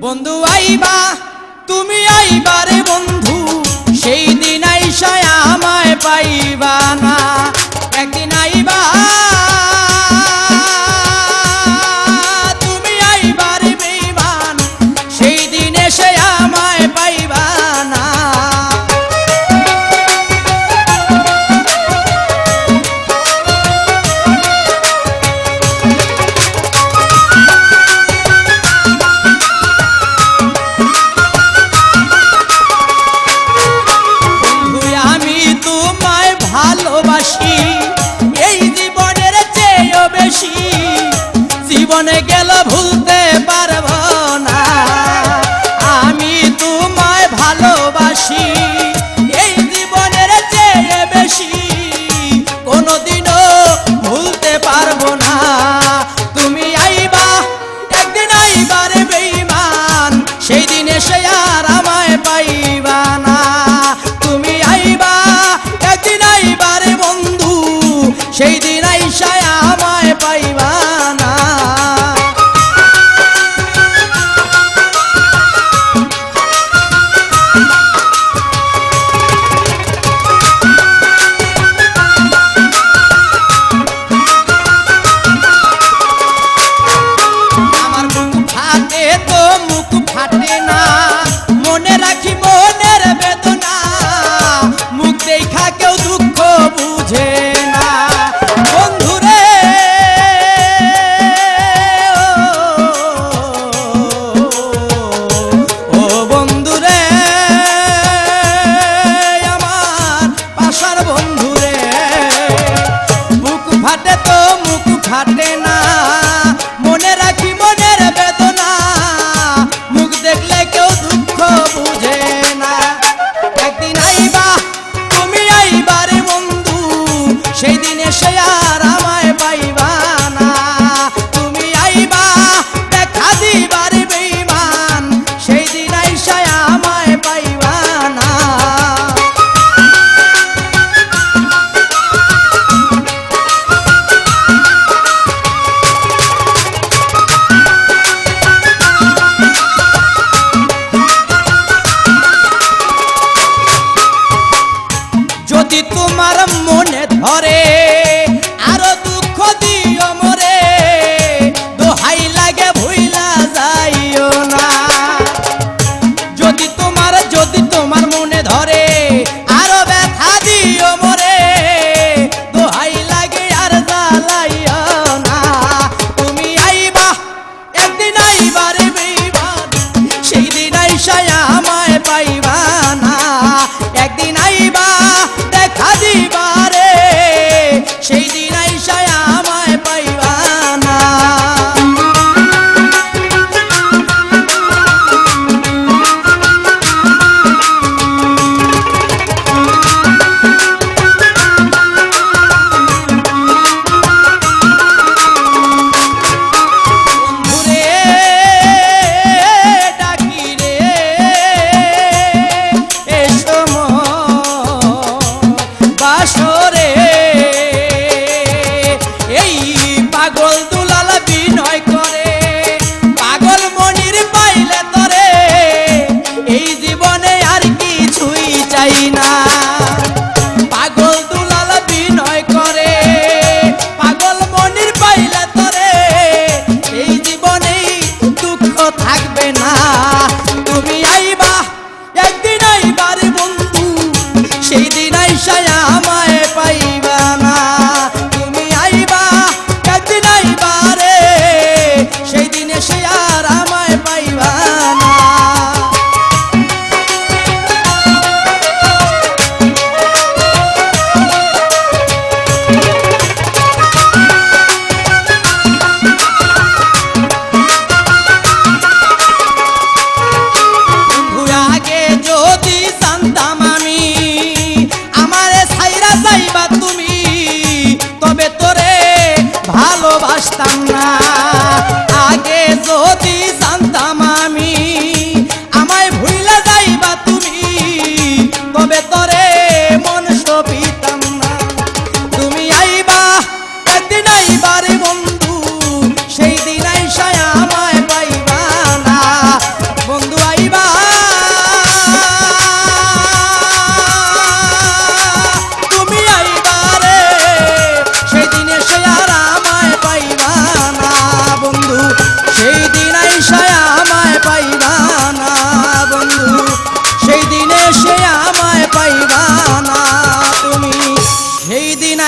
বন্ধু আইবা তুমি আইবা রে বন্ধু, সেই দিন আইসা আমায় পাইবা না। একদিন আইবা তুমি আইবা রে বেঈমান, সেই দিন এসে আমায় পাইবা না। ভালোবাসি এই জীবনের চেয়েও বেশি, জীবনে গেল ভুলতে পারবো না। আমি তোমায় ভালোবাসি এই জীবনের চেয়ে বেশি, কোনোদিনও ভুলতে পারবো না। তুমি আইবা একদিন আইবা রে বেঈমান, সেই দিন এসে আর আমায় পাইবা না। তুমি আইবা একদিন আইবা রে বন্ধু, সেই দিন আইসা আমায় পাইবা না।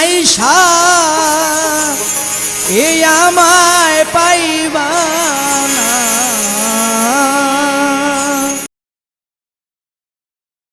আইসা এই আমার